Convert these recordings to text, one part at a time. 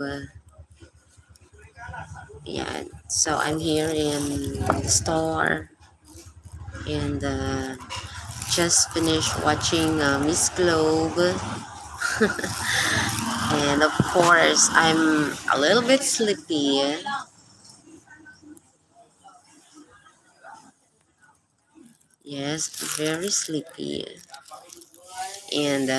Uh, yeah, so I'm here in the store and just finished watching Miss Globe. And of course, I'm a little bit sleepy. Yes, very sleepy. And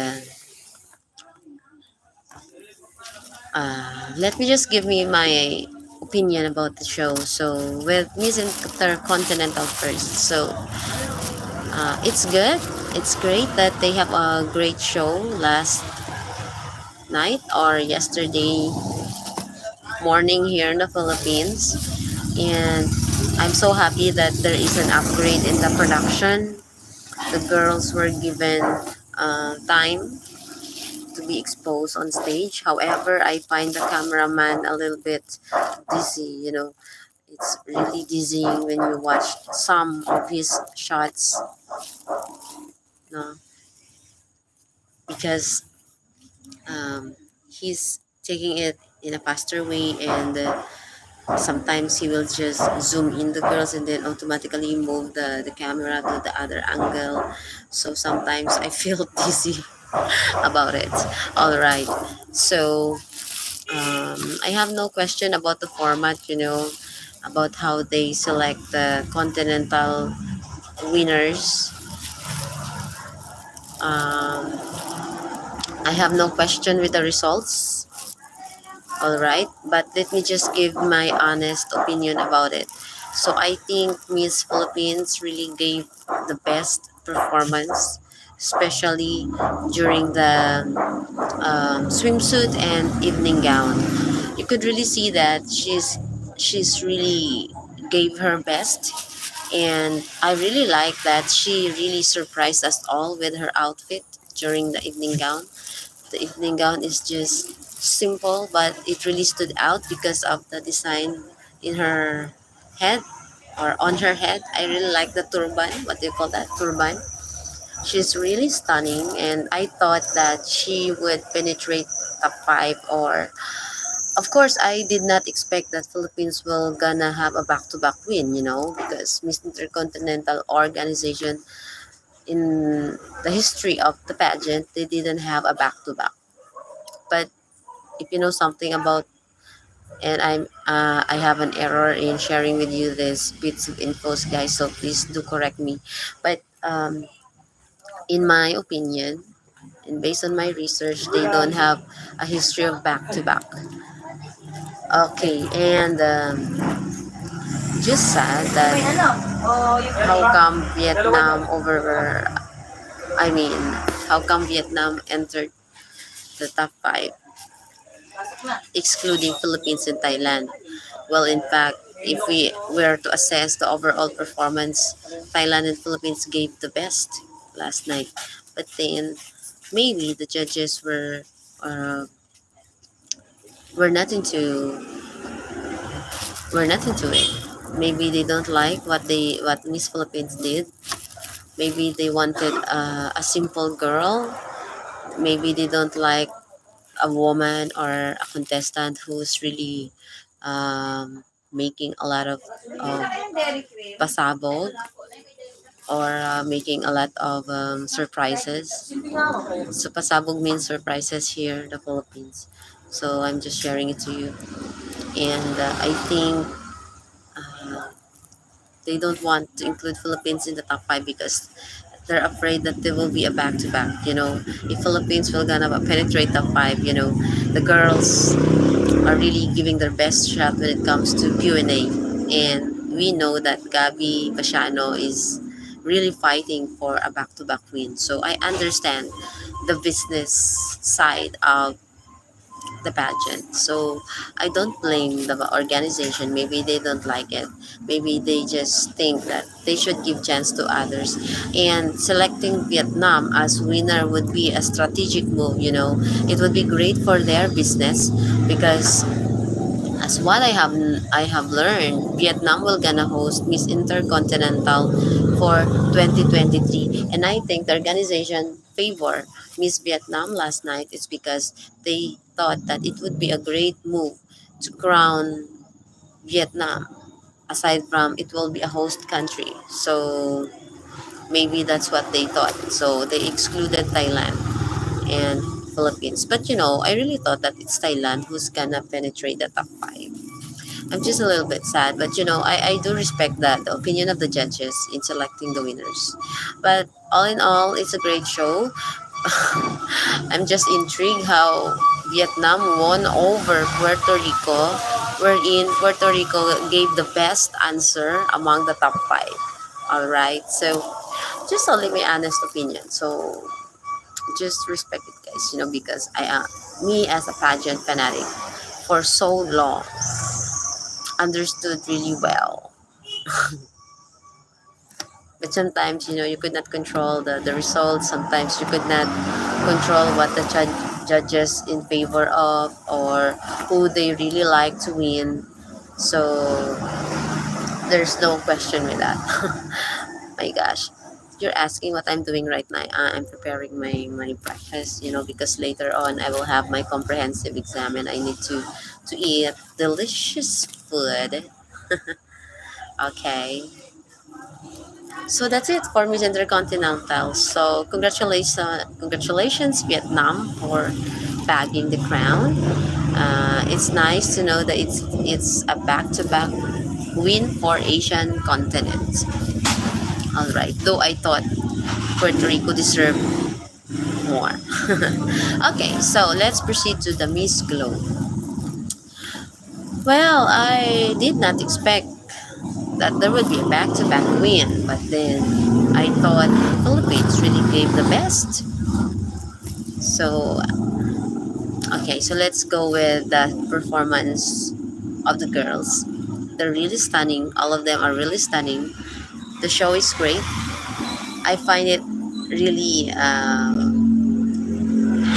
let me just give me my opinion about the show. So with Miss Intercontinental first. So it's good. It's great that they have a great show last night or yesterday morning here in the Philippines. And I'm so happy that there is an upgrade in the production. The girls were given time to be exposed on stage. However, I find the cameraman a little bit dizzy, you know. It's really dizzying when you watch some of his shots, no? Because he's taking it in a faster way, and sometimes he will just zoom in the girls and then automatically move the camera to the other angle. So sometimes I feel dizzy about it. All right. So I have no question about the format, about how they select the continental winners. Um, I have no question with the results. All right, but let me just give my honest opinion about it. So I think Miss Philippines really gave the best performance, especially during the swimsuit and evening gown. You could really see that she's really gave her best, and I really like that she really surprised us all with her outfit during the evening gown. The evening gown is just simple, but it really stood out because of the design in her head or on her head. I really like the turban. What do you call that? Turban. She's really stunning, and I thought that she would penetrate top five. Or, of course, I did not expect that Philippines will gonna have a back-to-back win. Because Miss Intercontinental organization in the history of the pageant, they didn't have a back-to-back. But if you know something about, and I have an error in sharing with you this bits of infos, guys, so please do correct me. But in my opinion, and based on my research, they don't have a history of back to back. Okay, and just sad that how come Vietnam over, I mean, how come Vietnam entered the top five, excluding Philippines and Thailand? Well, in fact, if we were to assess the overall performance, Thailand and Philippines gave the best last night. But then maybe the judges were not into were not into it. Maybe they don't like what Miss Philippines did. Maybe they wanted a simple girl. Maybe they don't like a woman or a contestant who's really making a lot of pasabog, or making a lot of surprises. So pasabog means surprises here in the Philippines. So I'm just sharing it to you. And I think they don't want to include Philippines in the top five because they're afraid that there will be a back-to-back. If Philippines will gonna penetrate top five, the girls are really giving their best shot when it comes to Q&A. And we know that Gabi Pasiano is really fighting for a back-to-back win. So I understand the business side of the pageant. So I don't blame the organization. Maybe they don't like it. Maybe they just think that they should give chance to others. And selecting Vietnam as winner would be a strategic move. It would be great for their business because as what I have learned, Vietnam will gonna host Miss Intercontinental for 2023, and I think the organization favor Miss Vietnam last night is because they thought that it would be a great move to crown Vietnam, aside from it will be a host country. So maybe that's what they thought. So they excluded Thailand and Philippines. But I really thought that it's Thailand who's gonna penetrate the top five. I'm just a little bit sad, but I do respect that the opinion of the judges in selecting the winners. But all in all, it's a great show. I'm just intrigued how Vietnam won over Puerto Rico, wherein Puerto Rico gave the best answer among the top five. All right, so just only my honest opinion. So just respect it, guys. Because I am me as a pageant fanatic for so long understood really well. But sometimes, you could not control the results. Sometimes you could not control what the judges in favor of or who they really like to win. So there's no question with that. My gosh. You're asking what I'm doing right now. I'm preparing my breakfast, because later on I will have my comprehensive exam and I need to eat delicious food. Okay. So that's it for Miss Intercontinental. So congratulations Vietnam for bagging the crown. It's nice to know that it's a back-to-back win for Asian continent. All right, though I thought Puerto Rico deserved more. Okay, so let's proceed to the Miss Globe. Well, I did not expect that there would be a back-to-back win, but then I thought Philippines really gave the best. So, okay, so let's go with the performance of the girls. They're really stunning. All of them are really stunning. The show is great. I find it really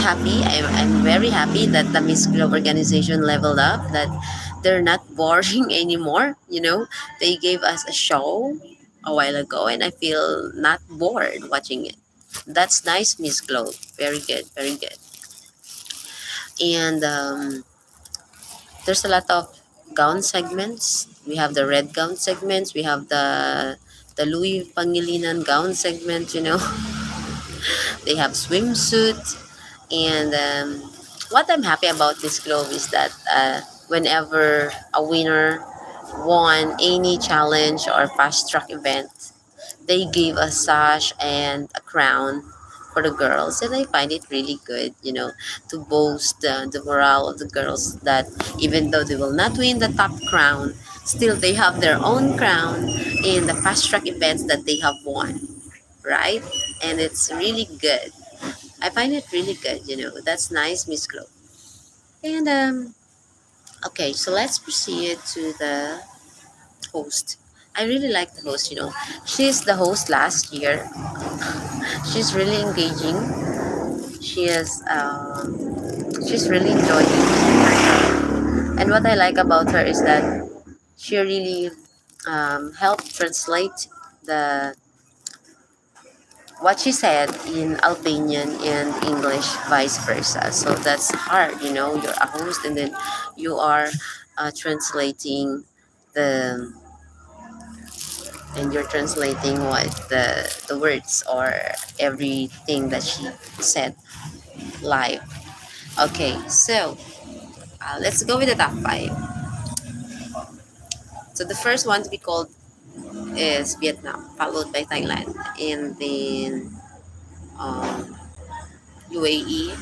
happy. I'm very happy that the Miss Globe organization leveled up, that they're not boring anymore. They gave us a show a while ago, and I feel not bored watching it. That's nice, Miss Globe. Very good, very good. And there's a lot of gown segments. We have the red gown segments. We have the Louis Pangilinan gown segment. They have swimsuit. And what I'm happy about this globe is that whenever a winner won any challenge or fast track event, they gave a sash and a crown for the girls, and I find it really good, to boast the morale of the girls, that even though they will not win the top crown, still they have their own crown in the fast track events that they have won, right? And it's really good. I find it really good, That's nice, Miss Glow. And okay, so let's proceed to the host. I really like the host, She's the host last year. She's really engaging. She is she's really enjoying. And what I like about her is that she really helped translate the what she said in Albanian and English, vice versa. So that's hard, You're a host and then you are translating the and you're translating what the words or everything that she said live. Okay, so let's go with the top five. So the first one to be called is Vietnam, followed by Thailand, and then UAE,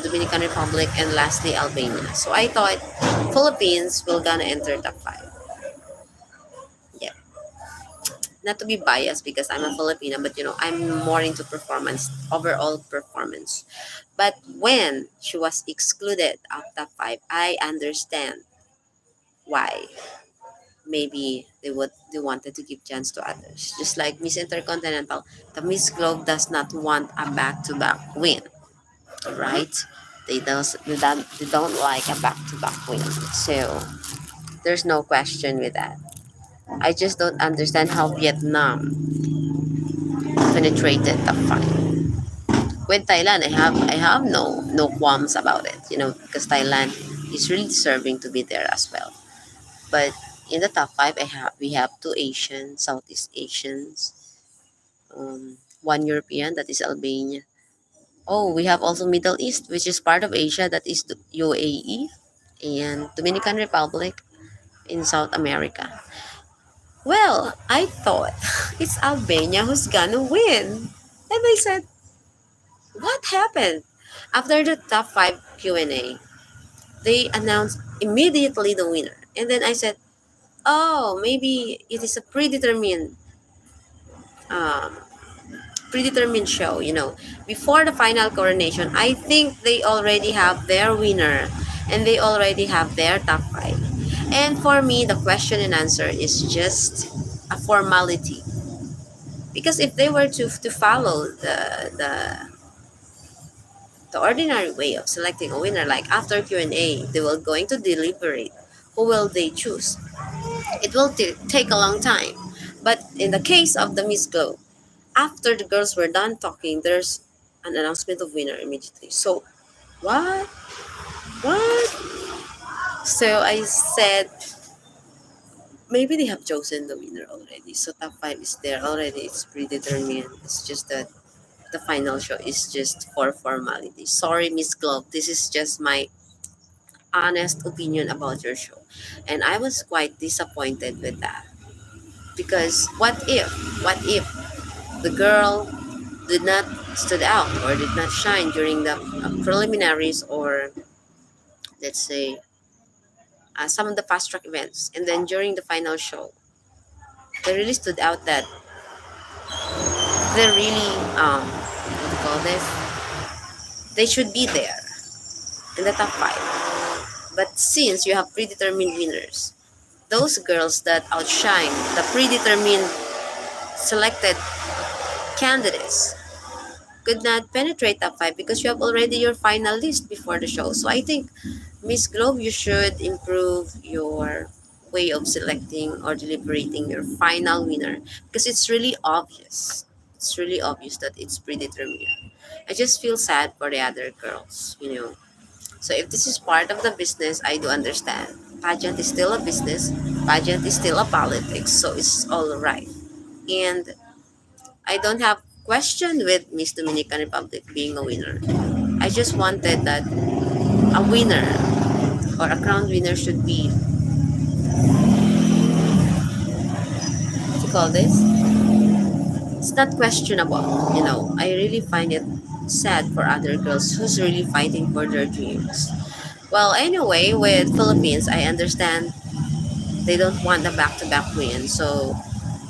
Dominican Republic, and lastly Albania. So I thought Philippines will gonna enter top five. Yeah, not to be biased because I'm a Filipina, but I'm more into performance, overall performance. But when she was excluded of top five, I understand why. Maybe they wanted to give chance to others. Just like Miss Intercontinental, the Miss Globe does not want a back-to-back win, right? They don't like a back-to-back win. So there's no question with that. I just don't understand how Vietnam penetrated top five. with Thailand, I have no qualms about it, because Thailand is really deserving to be there as well. But in the top five, we have two Asian, Southeast Asians, one European, that is Albania. Oh, we have also Middle East, which is part of Asia, that is the UAE, and Dominican Republic in South America. Well, I thought it's Albania who's gonna win. And I said, what happened? After the top five Q&A, they announced immediately the winner. And then I said, oh, maybe it is a um, predetermined show, Before the final coronation, I think they already have their winner and they already have their top five. And for me, the question and answer is just a formality. Because if they were to follow the ordinary way of selecting a winner, like after Q&A, they will going to deliberate. Who will they choose? It will take a long time. But in the case of the Miss Globe, after the girls were done talking, there's an announcement of winner immediately. So, what? What? So I said, maybe they have chosen the winner already. So top five is there already. It's predetermined. It's just that the final show is just for formality. Sorry, Miss Globe. This is just my honest opinion about your show. And I was quite disappointed with that. Because what if the girl did not stood out or did not shine during the preliminaries, or let's say some of the fast track events, and then during the final show they really stood out that they're really what do you call this, they should be there in the top five. But since you have predetermined winners, those girls that outshine the predetermined selected candidates could not penetrate top five because you have already your final list before the show. So I think, Miss Globe, you should improve your way of selecting or deliberating your final winner, because it's really obvious. It's really obvious that it's predetermined. I just feel sad for the other girls. So if this is part of the business, I do understand. Pageant is still a business. Pageant is still a politics. So it's all right. And I don't have question with Miss Dominican Republic being a winner. I just wanted that a winner or a crown winner should be, what you call this? It's not questionable. I really find it sad for other girls who's really fighting for their dreams. Well, anyway, with Philippines, I understand they don't want a back-to-back win, so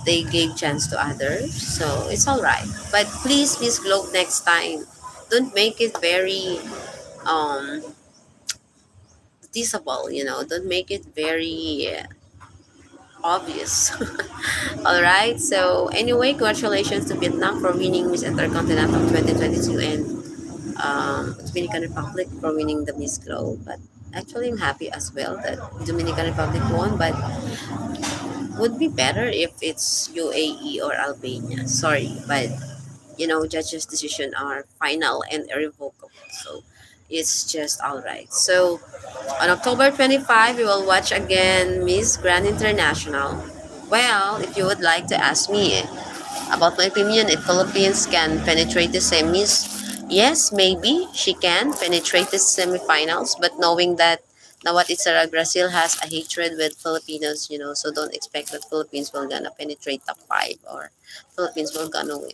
they gave chance to others. So it's all right. But please, Miss Globe, next time, don't make it very um teasable. Don't make it very obvious. All right. So anyway, congratulations to Vietnam for winning Miss Intercontinental 2022, and Dominican Republic for winning the Miss Globe. But actually, I'm happy as well that Dominican Republic won. But would be better if it's UAE or Albania. Sorry, but judges' decision are final and irrevocable. So it's just all right. So on October 25, we will watch again Miss Grand International. Well, if you would like to ask me about my opinion, if Philippines can penetrate the semis, yes, maybe she can penetrate the semifinals. But knowing that Nawat Itzara, Brazil has a hatred with Filipinos, so don't expect that Philippines will gonna penetrate top five or Philippines will gonna win.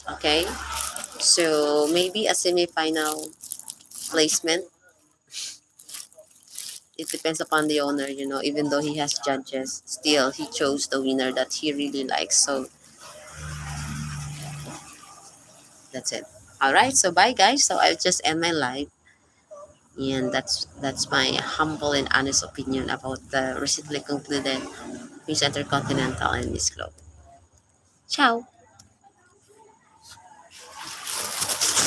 Okay, so maybe a semifinal placement. It depends upon the owner, even though he has judges, still he chose the winner that he really likes. So that's it. All right, so bye guys. So I'll just end my live, and that's my humble and honest opinion about the recently concluded Miss Intercontinental and Miss Globe. Ciao.